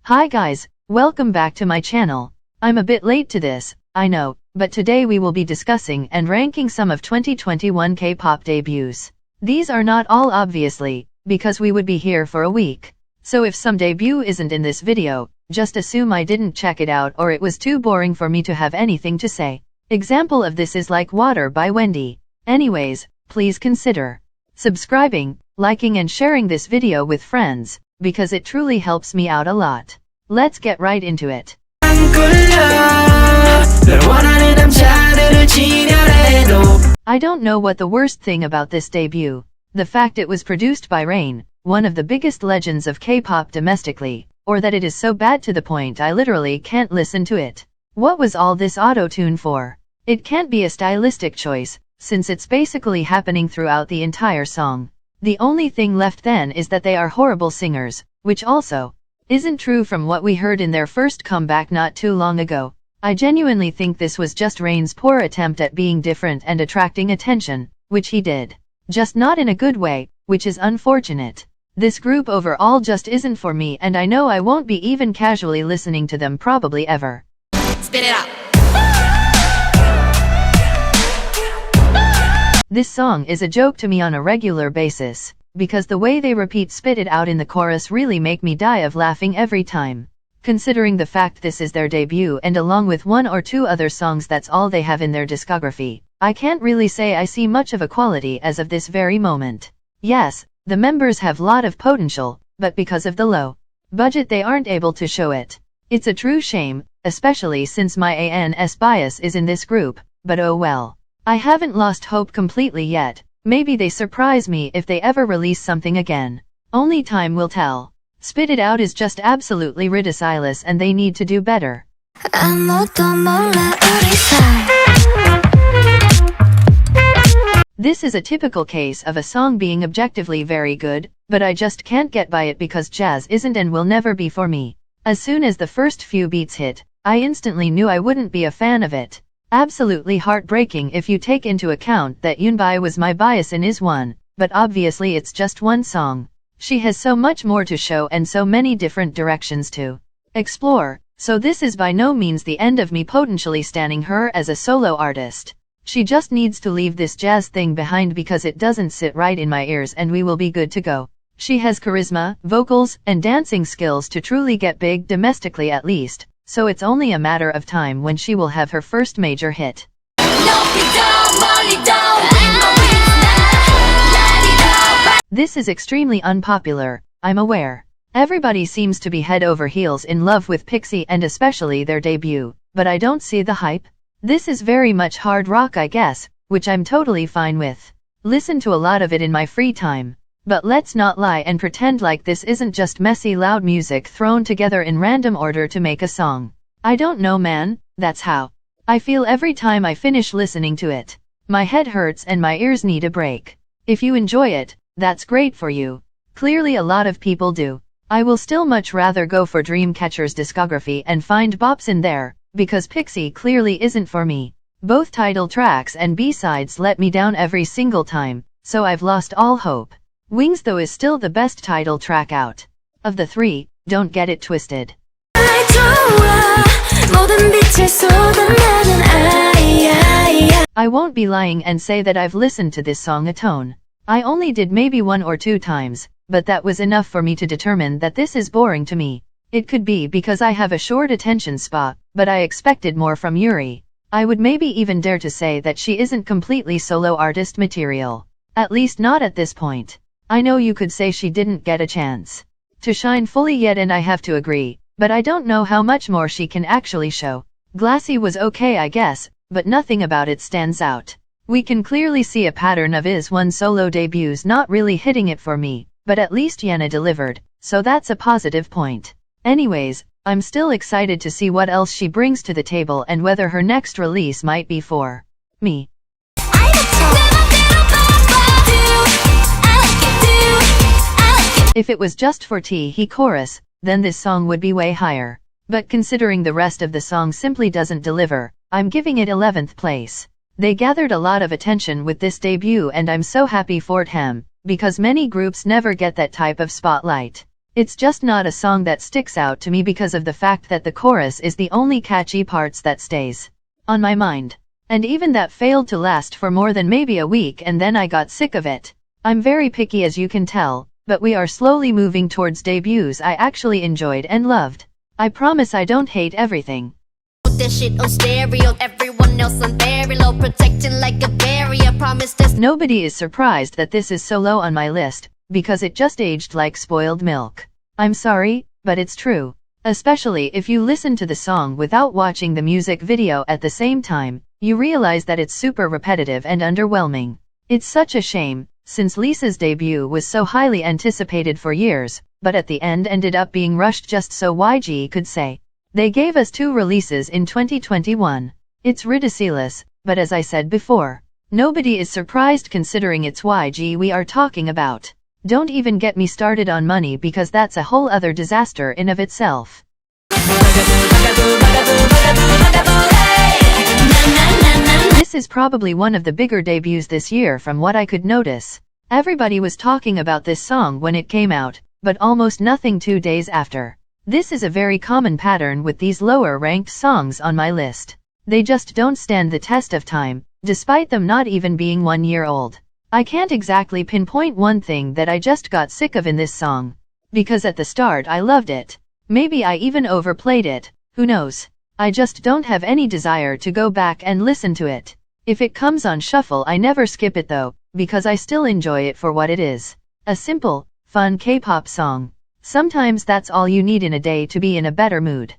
Hi guys, welcome back to my channel. I'm a bit late to this, I know, but today we will be discussing and ranking some of 2021 K-pop debuts. These are not all obviously, because we would be here for a week. So if some debut isn't in this video, just assume I didn't check it out or it was too boring for me to have anything to say. Example of this is like Water by Wendy. Anyways, please consider subscribing, liking and sharing this video with friends, because it truly helps me out a lot. Let's get right into it. I don't know what the worst thing about this debut. The fact it was produced by Rain, one of the biggest legends of K-pop domestically, or that it is so bad to the point I literally can't listen to it. What was all this auto-tune for? It can't be a stylistic choice, since it's basically happening throughout the entire song. The only thing left then is that they are horrible singers, which also isn't true from what we heard in their first comeback not too long ago. I genuinely think this was just Rain's poor attempt at being different and attracting attention, which he did. Just not in a good way, which is unfortunate. This group overall just isn't for me and I know I won't be even casually listening to them probably ever. Spit it out! This song is a joke to me on a regular basis, because the way they repeat "spit it out" in the chorus really make me die of laughing every time. Considering the fact this is their debut and along with one or two other songs that's all they have in their discography, I can't really say I see much of a quality as of this very moment. Yes, the members have lot of potential, but because of the low budget they aren't able to show it. It's a true shame, especially since my ANS bias is in this group, but oh well. I haven't lost hope completely yet. Maybe they surprise me if they ever release something again. Only time will tell. Spit It Out is just absolutely ridiculous and they need to do better. This is a typical case of a song being objectively very good, but I just can't get by it because jazz isn't and will never be for me. As soon as the first few beats hit, I instantly knew I wouldn't be a fan of it. Absolutely heartbreaking if you take into account that Yoonbi was my bias in IZ*ONE, but obviously it's just one song. She has so much more to show and so many different directions to explore, so this is by no means the end of me potentially standing her as a solo artist. She just needs to leave this jazz thing behind because it doesn't sit right in my ears and we will be good to go. She has charisma, vocals, and dancing skills to truly get big domestically at least. So it's only a matter of time when she will have her first major hit. This is extremely unpopular, I'm aware. Everybody seems to be head over heels in love with Pixie and especially their debut, but I don't see the hype. This is very much hard rock I guess, which I'm totally fine with. Listen to a lot of it in my free time. But let's not lie and pretend like this isn't just messy loud music thrown together in random order to make a song. I don't know man, that's how I feel every time I finish listening to it. My head hurts and my ears need a break. If you enjoy it, that's great for you. Clearly a lot of people do. I will still much rather go for Dreamcatcher's discography and find bops in there, because Pixie clearly isn't for me. Both title tracks and B-sides let me down every single time, so I've lost all hope. Wings though is still the best title track out of the three, don't get it twisted. I won't be lying and say that I've listened to this song a ton. I only did maybe 1 or 2 times, but that was enough for me to determine that this is boring to me. It could be because I have a short attention span, but I expected more from Yuri. I would maybe even dare to say that she isn't completely solo artist material. At least not at this point. I know you could say she didn't get a chance to shine fully yet and I have to agree, but I don't know how much more she can actually show. Glassy was okay I guess, but nothing about it stands out. We can clearly see a pattern of IZ*ONE solo debuts not really hitting it for me, but at least Yena delivered, so that's a positive point. Anyways, I'm still excited to see what else she brings to the table and whether her next release might be for me. If it was just for T-he chorus, then this song would be way higher. But considering the rest of the song simply doesn't deliver, I'm giving it 11th place. They gathered a lot of attention with this debut and I'm so happy for them, because many groups never get that type of spotlight. It's just not a song that sticks out to me because of the fact that the chorus is the only catchy parts that stays on my mind. And even that failed to last for more than maybe a week and then I got sick of it. I'm very picky as you can tell, but we are slowly moving towards debuts I actually enjoyed and loved. I promise I don't hate everything. This shit on stereo, everyone else on very low, protecting like a barrier, promise this. Nobody is surprised that this is so low on my list, because it just aged like spoiled milk. I'm sorry, but it's true. Especially if you listen to the song without watching the music video at the same time, you realize that it's super repetitive and underwhelming. It's such a shame, since Lisa's debut was so highly anticipated for years, but at the end ended up being rushed just so YG could say. They gave us 2 releases in 2021. It's ridiculous, but as I said before, nobody is surprised considering it's YG we are talking about. Don't even get me started on money because that's a whole other disaster in of itself. This is probably one of the bigger debuts this year from what I could notice. Everybody was talking about this song when it came out, but almost nothing 2 days after. This is a very common pattern with these lower ranked songs on my list. They just don't stand the test of time, despite them not even being 1 year old. I can't exactly pinpoint one thing that I just got sick of in this song. Because at the start I loved it. Maybe I even overplayed it, who knows. I just don't have any desire to go back and listen to it. If it comes on shuffle I never skip it though, because I still enjoy it for what it is. A simple, fun K-pop song. Sometimes that's all you need in a day to be in a better mood.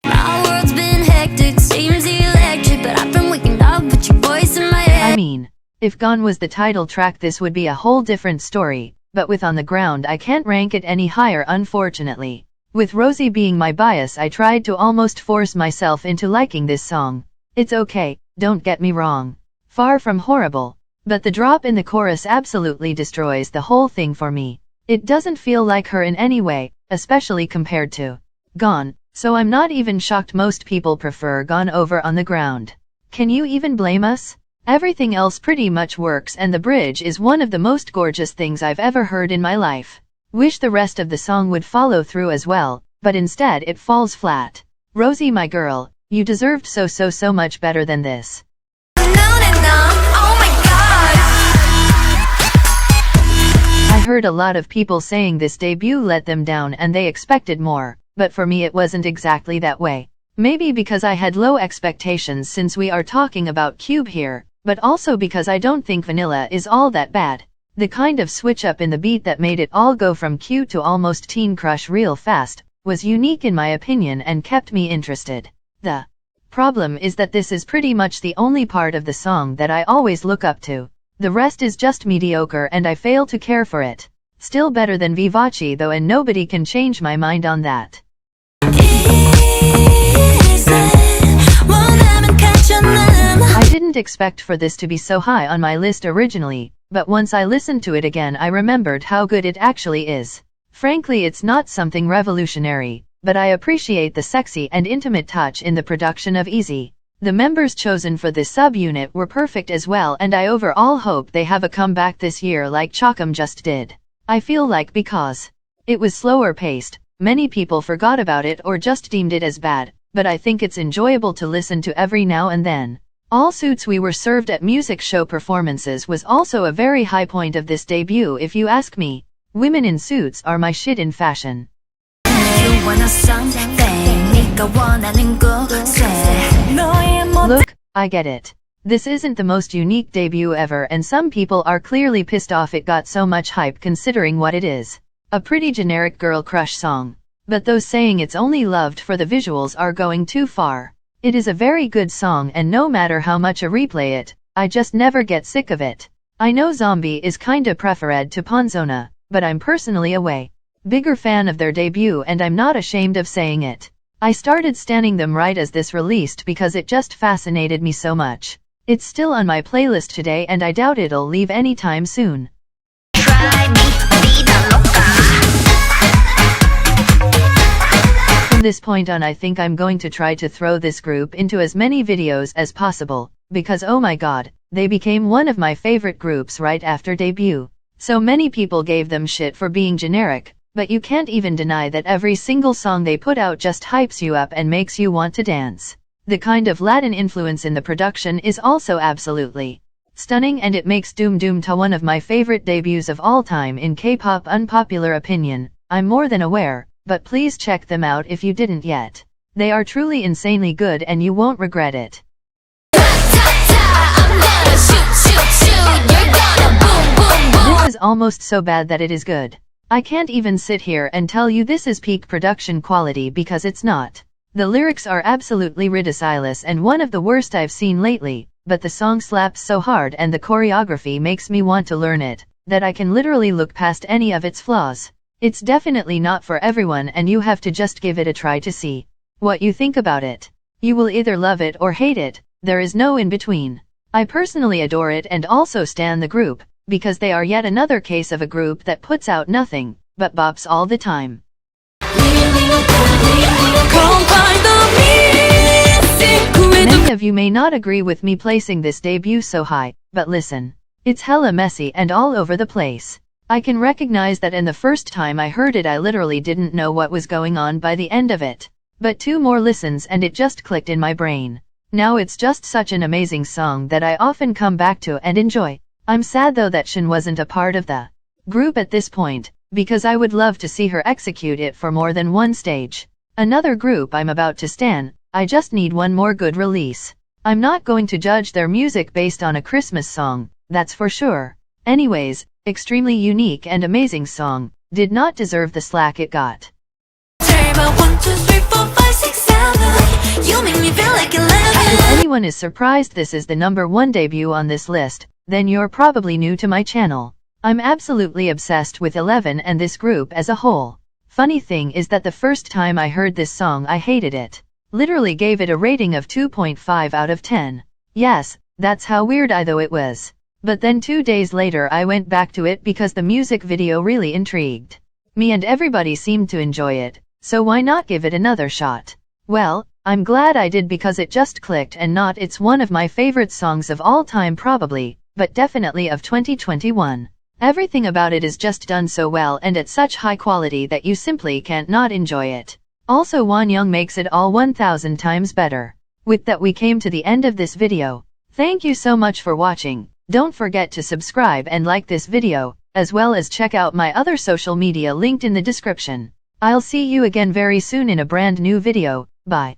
My world's been hectic, seems electric, but I've been waking up with your voice in my head. I mean, if Gone was the title track this would be a whole different story, but with On the Ground I can't rank it any higher unfortunately. With Rosie being my bias I tried to almost force myself into liking this song. It's okay, don't get me wrong. Far from horrible. But the drop in the chorus absolutely destroys the whole thing for me. It doesn't feel like her in any way, especially compared to Gone, so I'm not even shocked most people prefer Gone over On the Ground. Can you even blame us? Everything else pretty much works and the bridge is one of the most gorgeous things I've ever heard in my life. Wish the rest of the song would follow through as well, but instead it falls flat. Rosie my girl, you deserved so much better than this. Oh my God. I heard a lot of people saying this debut let them down and they expected more, but for me it wasn't exactly that way. Maybe because I had low expectations since we are talking about Cube here, but also because I don't think Vanilla is all that bad. The kind of switch up in the beat that made it all go from cute to almost teen crush real fast, was unique in my opinion and kept me interested. The problem is that this is pretty much the only part of the song that I always look up to. The rest is just mediocre and I fail to care for it. Still better than Vivace though and nobody can change my mind on that. I didn't expect for this to be so high on my list originally, but once I listened to it again I remembered how good it actually is. Frankly it's not something revolutionary, but I appreciate the sexy and intimate touch in the production of Itzy. The members chosen for this subunit were perfect as well and I overall hope they have a comeback this year like Chakam just did. I feel like because it was slower paced, many people forgot about it or just deemed it as bad, but I think it's enjoyable to listen to every now and then. All suits we were served at music show performances was also a very high point of this debut if you ask me. Women in suits are my shit in fashion. Look, I get it. This isn't the most unique debut ever and some people are clearly pissed off it got so much hype considering what it is. A pretty generic girl crush song. But those saying it's only loved for the visuals are going too far. It is a very good song and no matter how much I replay it, I just never get sick of it. I know Zombie is kinda preferred to Ponzona, but I'm personally a way bigger fan of their debut and I'm not ashamed of saying it. I started standing them right as this released because it just fascinated me so much. It's still on my playlist today and I doubt it'll leave anytime soon. From this point on I think I'm going to try to throw this group into as many videos as possible, because oh my god, they became one of my favorite groups right after debut. So many people gave them shit for being generic, but you can't even deny that every single song they put out just hypes you up and makes you want to dance. The kind of Latin influence in the production is also absolutely stunning, and it makes Doom Doom Ta one of my favorite debuts of all time in K-pop. Unpopular opinion, I'm more than aware, but please check them out if you didn't yet. They are truly insanely good and you won't regret it. This is almost so bad that it is good. I can't even sit here and tell you this is peak production quality because it's not. The lyrics are absolutely ridiculous and one of the worst I've seen lately, but the song slaps so hard and the choreography makes me want to learn it, that I can literally look past any of its flaws. It's definitely not for everyone and you have to just give it a try to see what you think about it. You will either love it or hate it, there is no in between. I personally adore it and also stan the group, because they are yet another case of a group that puts out nothing but bops all the time. Many of you may not agree with me placing this debut so high, but listen. It's hella messy and all over the place. I can recognize that, and the first time I heard it I literally didn't know what was going on by the end of it. But 2 more listens and it just clicked in my brain. Now it's just such an amazing song that I often come back to and enjoy. I'm sad though that Shin wasn't a part of the group at this point, because I would love to see her execute it for more than one stage. Another group I'm about to stan, I just need one more good release. I'm not going to judge their music based on a Christmas song, that's for sure. Anyways, extremely unique and amazing song, did not deserve the slack it got. If anyone is surprised this is the #1 debut on this list, then you're probably new to my channel. I'm absolutely obsessed with 11 and this group as a whole. Funny thing is that the first time I heard this song I hated it. Literally gave it a rating of 2.5 out of 10. Yes, that's how weird I thought it was. But then 2 days later I went back to it because the music video really intrigued me and everybody seemed to enjoy it, so why not give it another shot? Well, I'm glad I did because it just clicked, and not it's one of my favorite songs of all time probably, but definitely of 2021. Everything about it is just done so well and at such high quality that you simply can't not enjoy it. Also Wonyoung makes it all 1000 times better. With that we came to the end of this video. Thank you so much for watching. Don't forget to subscribe and like this video, as well as check out my other social media linked in the description. I'll see you again very soon in a brand new video. Bye.